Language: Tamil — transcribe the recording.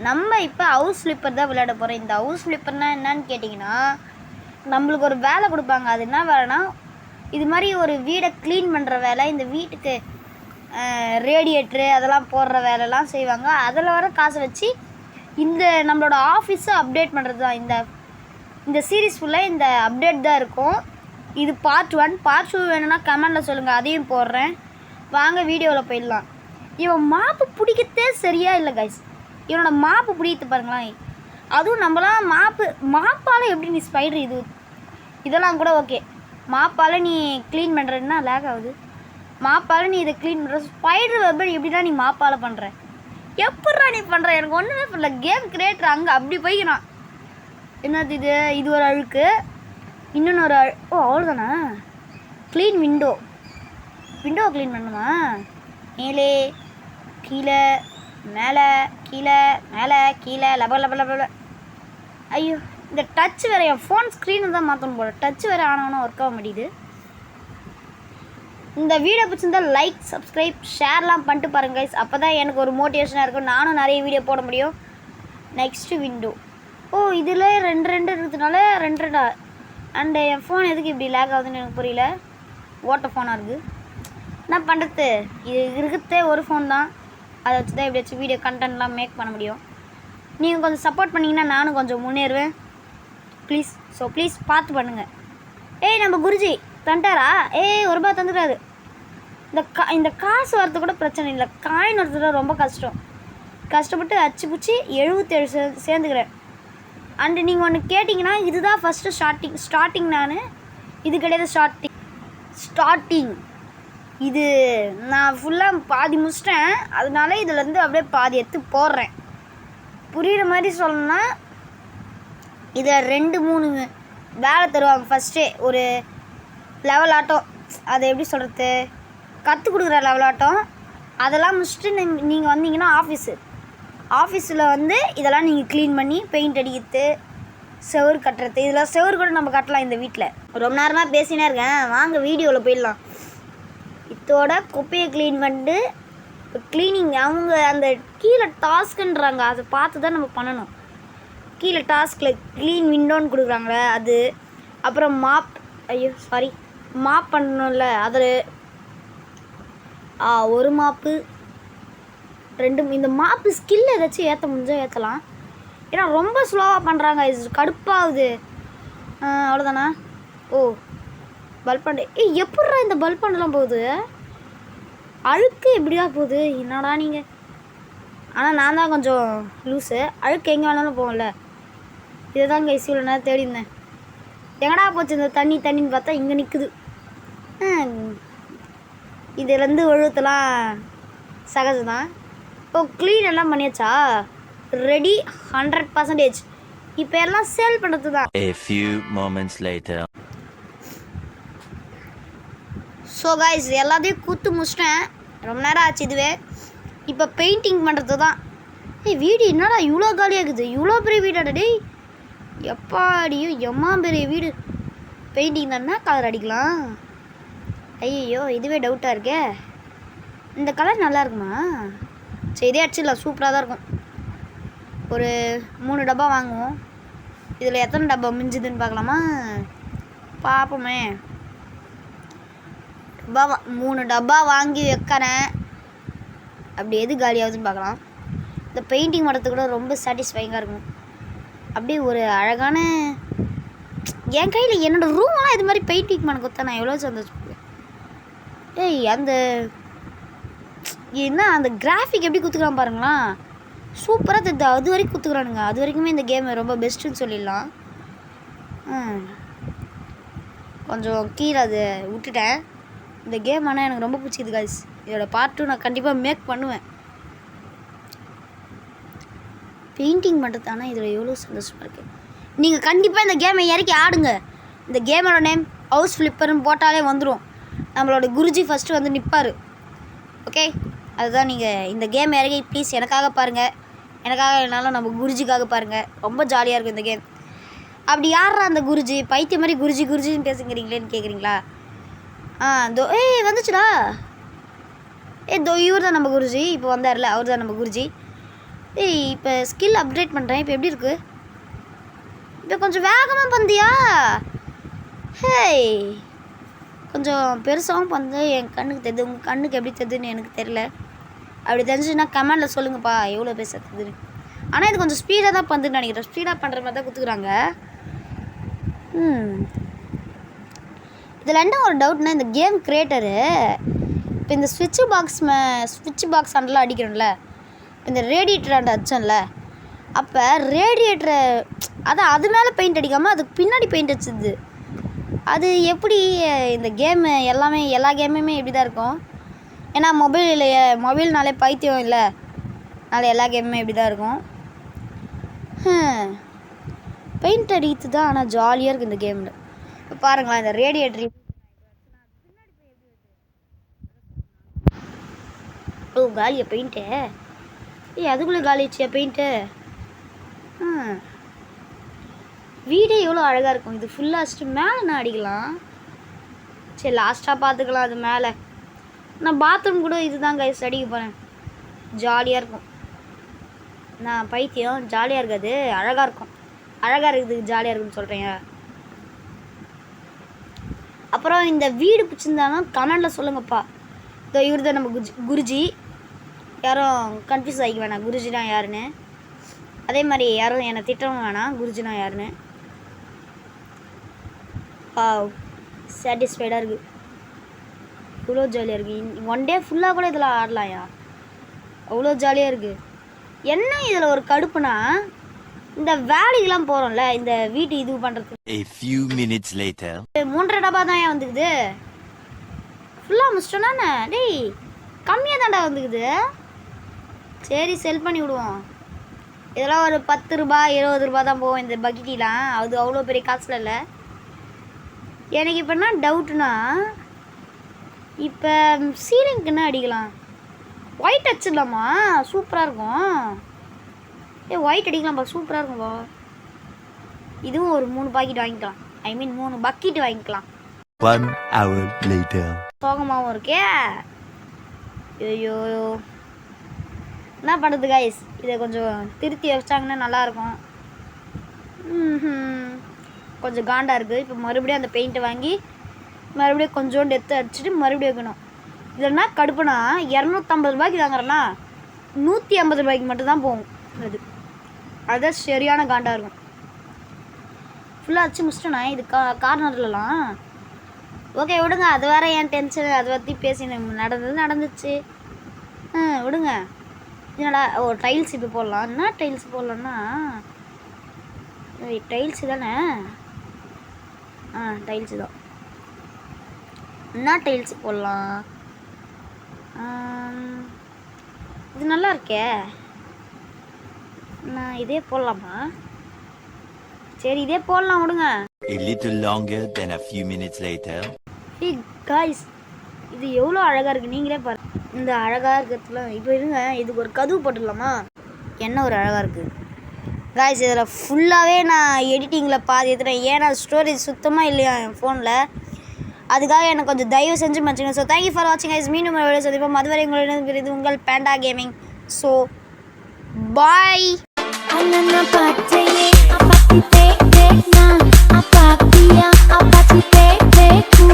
நம்ம இப்போ ஹவுஸ் ஃப்ளிப்பர் தான் விளையாட போகிறோம். இந்த ஹவுஸ் ஃப்ளிப்பர்னால் என்னன்னு கேட்டிங்கன்னா, நம்மளுக்கு ஒரு வேலை கொடுப்பாங்க. அது என்ன வேலைனா, இது மாதிரி ஒரு வீடை க்ளீன் பண்ணுற வேலை. இந்த வீட்டுக்கு ரேடியேட்ரு அதெல்லாம் போடுற வேலைலாம் செய்வாங்க. அதில் வர காசை வச்சு இந்த நம்மளோட ஆஃபீஸை அப்டேட் பண்ணுறது தான். இந்த சீரீஸ் ஃபுல்லாக இந்த அப்டேட் தான் இருக்கும். இது பார்ட் 1. பார்ட் 2 வேணும்னா கமெண்டில் சொல்லுங்கள், அதையும் போடுறேன். வாங்க வீடியோவில் போயிடலாம். இவன் மாப்பு பிடிக்கத்தே சரியா இல்லை கைஸ். இவனோட மாப்பு பிடிக்கிறது பாருங்களேன். அதுவும் நம்மளாம் மாப்பால் எப்படி நீ ஸ்பைடர் இதெல்லாம் கூட ஓகே. மாப்பால் நீ க்ளீன் பண்ணுறதுன்னா லேக் ஆகுது. மாப்பால் நீ இதை க்ளீன் பண்ணுற ஸ்பைடர் வெப்பன் எப்படின்னா நீ மாப்பால் பண்ணுற, எப்பட்றா நீ பண்ணுற? எனக்கு ஒன்றுமே பண்ணல. கேம் கிரியேட்டர் அங்கே அப்படி போய்க்கிறான். என்னது இது ஒரு அழுக்கு, இன்னொன்று ஒரு அவ்வளோதானே. க்ளீன் விண்டோ க்ளீன் பண்ணுமா? மேலே கீழே மேலே கீழே மேலே கீழே லப. ஐயோ, இந்த டச் வேறு என் ஃபோன் ஸ்க்ரீனு தான் மாற்றணும் போல. டச் வேறு ஆனவனும் ஒர்க் ஆக முடியுது. இந்த வீடியோ பிடிச்சிருந்தால் லைக், சப்ஸ்கிரைப், ஷேர்லாம் பண்ணிட்டு பாருங்க கைஸ். அப்போ தான் எனக்கு ஒரு மோட்டிவேஷனாக இருக்கும், நானும் நிறைய வீடியோ போட முடியும். Next window. இதில் ரெண்டு இருக்கிறதுனால ரெண்டா. அண்டு என் ஃபோன் எதுக்கு இப்படி லேக் ஆகுதுன்னு எனக்கு புரியல. ஓட்ட ஃபோனாக இருக்குது. என்ன பண்ணுறது, இது இருக்கிறதே ஒரு ஃபோன் தான். அதை வச்சு தான் இப்படி வச்சு வீடியோ கண்டென்ட்லாம் மேக் பண்ண முடியும். நீங்கள் கொஞ்சம் சப்போர்ட் பண்ணிங்கன்னா நானும் கொஞ்சம் முன்னேறுவேன் ப்ளீஸ். ப்ளீஸ் பார்த்து பண்ணுங்கள். நம்ம குருஜி தந்துட்டாரா? ஒரு ரூபா தந்துட்டாரு. இந்த காசு வரது கூட பிரச்சனை இல்லை, காயின் வரது ரொம்ப கஷ்டப்பட்டு அச்சு பிடிச்சி 77 சேர்ந்துக்கிறேன். அண்டு நீங்கள் ஒன்று கேட்டிங்கன்னா, இதுதான் ஃபஸ்ட்டு ஸ்டார்டிங் இது கிடையாது. ஸ்டார்டிங் இது நான் ஃபுல்லாக பாதி முடிச்சிட்டேன். அதனால இதுலேருந்து அப்படியே பாதி எடுத்து போடுறேன். புரிகிற மாதிரி சொல்லணும்னா, இதை 2-3 வேலை தருவாங்க. ஃபஸ்ட்டே ஒரு லெவல் ஆட்டம், அதை எப்படி சொல்கிறது, கற்றுக் கொடுக்குற லெவல் ஆட்டம். அதெல்லாம் முடிச்சுட்டு நீங்கள் வந்தீங்கன்னா ஆஃபீஸில் இதெல்லாம் நீங்கள் க்ளீன் பண்ணி பெயிண்ட் அடிக்கிறது, செவுறு கட்டுறது. இதெல்லாம் செவுறு கூட நம்ம கட்டலாம் இந்த வீட்டில். ரொம்ப நேரமாக பேசினே இருக்கேன், வாங்க வீடியோவில் போயிடலாம். இதோட குப்பையை க்ளீன் பண்ணிட்டு க்ளீனிங் அவங்க அந்த கீழே டாஸ்க்குன்றாங்க, அதை பார்த்து தான் நம்ம பண்ணணும். கீழே டாஸ்கில் க்ளீன் விண்டோன்னு கொடுக்குறாங்களே அது, அப்புறம் மாப் பண்ணணும்ல அதில் ஒரு மாப்பு 2. இந்த மாப்பு ஸ்கில் ஏதாச்சும் ஏற்ற முடிஞ்சால் ஏற்றலாம். ஏன்னா ரொம்ப ஸ்லோவாக பண்ணுறாங்க, இது கடுப்பாகுது. அவ்வளோதானா? பல்பண்டு. எப்பட்றா இந்த பல்பண்டெலாம் போகுது? அழுக்கு எப்படிதான் போகுது? என்னடா நீங்கள். ஆனால் நான் தான் கொஞ்சம் லூஸு. அழுக்கு எங்கே வேணாலும் போகல. இதை தான் கைஸ் இவ்வளோ நேரம் தேடி இருந்தேன். எங்கடா போச்சு இந்த தண்ணின்னு பார்த்தா இங்கே நிற்குது. இதுலேருந்து ஒழுத்தலாம் சகஜம்தான். க்ளீன் எல்லாம் பண்ணியாச்சா? ரெடி 100%. இப்போ எல்லாம் சேல் பண்ணுறது தான். A few moments later. Guys எல்லாத்தையும் கூத்து முடிச்சிட்டேன். ரொம்ப நேரம் ஆச்சு இதுவே. இப்போ பெயிண்டிங் பண்ணுறது தான். வீடு என்னடா இவ்வளோ காலியாகுது? இவ்வளோ பெரிய வீடாடா டேய். எப்பாடியோ எம்மா பெரிய வீடு. பெயிண்டிங் தானே கலர் அடிக்கலாம். ஐயோ இதுவே டவுட்டாக இருக்கே. இந்த கலர் நல்லா இருக்குமா? சரி இதே அடிச்சிடலாம், சூப்பராக தான் இருக்கும். ஒரு 3 டப்பா வாங்குவோம். இதில் எத்தனை டப்பா மிஞ்சுதுன்னு பார்க்கலாமா? பார்ப்போமே. 3 டப்பா வாங்கி வைக்கிறேன். அப்படி எது காலியாகுதுன்னு பார்க்கலாம். இந்த பெயிண்டிங் பண்ணுறது கூட ரொம்ப சாட்டிஸ்ஃபைங்காக இருக்கும். அப்படியே ஒரு அழகான என் கையில் என்னோடய ரூமெல்லாம் இது மாதிரி பெயிண்டிங் பண்ண கொடுத்தா நான் எவ்வளோ சந்தோஷப்படுவேன். அந்த என்ன அந்த கிராஃபிக் எப்படி குத்துக்கிறான் பாருங்களா, சூப்பராக தெரியுது. அது வரைக்கும் குத்துக்கிறானுங்க. அது வரைக்குமே இந்த கேம் ரொம்ப பெஸ்ட்டுன்னு சொல்லிடலாம். கொஞ்சம் கீழே அதை விட்டுட்டேன். இந்த கேம் ஆனால் எனக்கு ரொம்ப பிடிச்சிது கைஸ். இதோட பார்ட் 2 நான் கண்டிப்பாக மேக் பண்ணுவேன். பெயிண்டிங் பண்ணுறது ஆனால் இதில் எவ்வளோ சந்தோஷமாக இருக்குது. நீங்கள் கண்டிப்பாக இந்த கேமை இறக்கி ஆடுங்க. இந்த கேமோட நேம் ஹவுஸ் ஃப்ளிப்பர்னு போட்டாலே வந்துடும். நம்மளோட குருஜி ஃபஸ்ட்டு நிற்பார். ஓகே, அதுதான். நீங்கள் இந்த கேம் இறக்கி ப்ளீஸ் எனக்காக பாருங்கள். எனக்காக இல்லைனாலும் நம்ம குருஜிக்காக பாருங்கள். ரொம்ப ஜாலியாக இருக்கும் இந்த கேம். அப்படி யாரா அந்த குருஜி? பைத்திய மாதிரி குருஜின்னு பேசுங்கிறீங்களேன்னு கேட்குறீங்களா? வந்துச்சுடா. இவர் தான் நம்ம குருஜி. இப்போ வந்தார்ல, அவர் தான் நம்ம குருஜி. ஏய் இப்போ ஸ்கில் அப்டேட் பண்ணுறேன். இப்போ எப்படி இருக்கு? இப்போ கொஞ்சம் வேகமாக பந்தியா? ஹேய் கொஞ்சம் பெருசாகவும் வந்து என் கண்ணுக்கு தெரியுது. உங்கள் கண்ணுக்கு எப்படி தெரியுதுன்னு எனக்கு தெரியல. அப்படி தெரிஞ்சுன்னா கமெண்டில் சொல்லுங்கப்பா எவ்வளோ பேச தெரியுதுன்னு. ஆனால் இது கொஞ்சம் ஸ்பீடாக தான் பண்ணுதுன்னு நினைக்கிறேன். ஸ்பீடாக பண்ணுற மாதிரி தான் கொடுத்துக்குறாங்க. இதில் என்ன ஒரு டவுட்னா, இந்த கேம் கிரியேட்டரு இப்போ இந்த ஸ்விட்ச் பாக்ஸ் அண்டெலாம் அடிக்கிறோம்ல, இந்த ரேடியேட்டர் அண்ட் அடிச்சோம்ல, அப்போ ரேடியேட்டரை அதான் அது மேலே பெயிண்ட் அடிக்காமல் அதுக்கு பின்னாடி பெயிண்ட் அடிச்சிது. அது எப்படி இந்த கேமு எல்லா கேமுமே இப்படி தான் இருக்கும். ஏன்னா மொபைல்னாலே பைத்தியம் இல்லை, அதனால் எல்லா கேமுமே இப்படி தான் இருக்கும். பெயிண்ட் அடிக்கிறது தான் ஆனால் ஜாலியாக இருக்குது இந்த கேமில். இப்போ பாருங்களேன் இந்த ரேடியேட்டர். ஓ காலியா பெயிண்ட்டு? அதுக்குள்ளே காலிச்சியா பெயிண்ட்டு? வீடே எவ்வளோ அழகாக இருக்கும். இது ஃபுல்லாக வச்சுட்டு மேலே நான் அடிக்கலாம். சரி லாஸ்ட்டாக பார்த்துக்கலாம். அது மேலே நான் பாத்ரூம் கூட இதுதான் கைஸ் அடிக்க போகிறேன். ஜாலியாக இருக்கும். நான் பைத்தியம், ஜாலியாக இருக்காது, அழகாக இருக்கும். அழகாக இருக்குது ஜாலியாக இருக்குன்னு சொல்கிறேங்க. அப்புறம் இந்த வீடு பிடிச்சிருந்தாலும் கமெண்டில் சொல்லுங்கப்பா. இதோ இவர் தான் நம்ம குருஜி. யாரும் கன்ஃபியூஸ் ஆகிக்க வேணாம் குருஜினா யாருன்னு. அதே மாதிரி யாரும் என்னை திட்டவும் வேணாம் குருஜினா யாருன்னு. சாட்டிஸ்ஃபைடாக இருக்குது. இவ்வளோ ஜாலியாக இருக்குது. ஒன் டே ஃபுல்லாக கூட இதில் ஆடலாம்யா, அவ்வளோ ஜாலியாக இருக்குது. என்ன இதில் ஒரு கடுப்புனா, இந்த வேலைக்கெல்லாம் போகிறோம்ல இந்த வீட்டு இது பண்ணுறதுக்கு, A few minutes later. 3.5 டப்பா தான் ஏன் வந்துக்குது. ஃபுல்லாக முடிச்சிட்டோன்னா டேய் கம்மியாக தான்டா வந்துக்குது. சரி செல் பண்ணி விடுவோம். இதெல்லாம் ஒரு 10 ரூபாய் 20 ரூபா தான் போகும் இந்த பக்கெட்டிலாம். அது அவ்வளோ பெரிய காசில் இல்லை. எனக்கு இப்போ என்ன டவுட்னா, இப்போ சீலிங்க்கு என்ன அடிக்கலாம்? ஒயிட் அடிச்சிடலாமா? சூப்பராக இருக்கும். ஒயிட் அடிக்கலாம்ப்பா, சூப்பராக இருக்கும்பா. இதுவும் ஒரு 3 பாக்கெட் வாங்கிக்கலாம். 3 பக்கெட் வாங்கிக்கலாம். 1 hour later. சோகமாகவும் இருக்கே. ஐயோ என்ன பண்ணுறது கைஸ், இதை கொஞ்சம் திருத்தி வச்சாங்கன்னா நல்லாயிருக்கும். கொஞ்சம் காண்டாக இருக்குது. இப்போ மறுபடியும் அந்த பெயிண்ட்டை வாங்கி மறுபடியும் கொஞ்சோண்டு எடுத்து அடிச்சுட்டு மறுபடியும் வைக்கணும். இல்லைன்னா கடுப்புனா 250 ரூபாய்க்கு வாங்குறேன்னா 150 ரூபாய்க்கு மட்டும்தான் போகும். அதுதான் சரியான காண்டாக இருக்கும். ஃபுல்லாக அடிச்சு முடிச்சிட்டோண்ணா இது கார்னர்லலாம். ஓகே விடுங்க, அது வேற ஏன் டென்ஷன், அதை பற்றி பேசி நடந்துச்சு. விடுங்க. என்னடா டைல்ஸ் இப்போ போடலாம். என்ன டைல்ஸ் போடலான்னா, டைல்ஸு தானே. டைல்ஸு தான். என்ன டைல்ஸ் போடலாம்? இது நல்லா இருக்கே. நான் இதே போடலாமா? சரி இதே போடலாம் விடுங்க. A little longer than a few minutes later. Hey guys, இது எவ்வளோ அழகாக இருக்குது நீங்களே பாருங்க. இந்த அழகாக இருக்கிறதுல இப்போ இருங்க, இதுக்கு ஒரு கதவு போட்டுடலாமா? என்ன ஒரு அழகாக இருக்குது காய்ஸ். இதில் ஃபுல்லாகவே நான் எடிட்டிங்கில் பாதி எடுத்துட்டேன். ஏன்னா ஸ்டோரேஜ் சுத்தமாக இல்லையா என் ஃபோனில். அதுக்காக எனக்கு கொஞ்சம் தயவு செஞ்சு மச்சுங்க. ஸோ தேங்க்யூ ஃபார் வாட்சிங் கைஸ். மீண்டும் ஒரு சந்திப்போம். அதுவரை உங்களிடம் இது உங்கள் Panda Gaming. So bye. Apa ti te te na, apa dia, apa ti te te ku.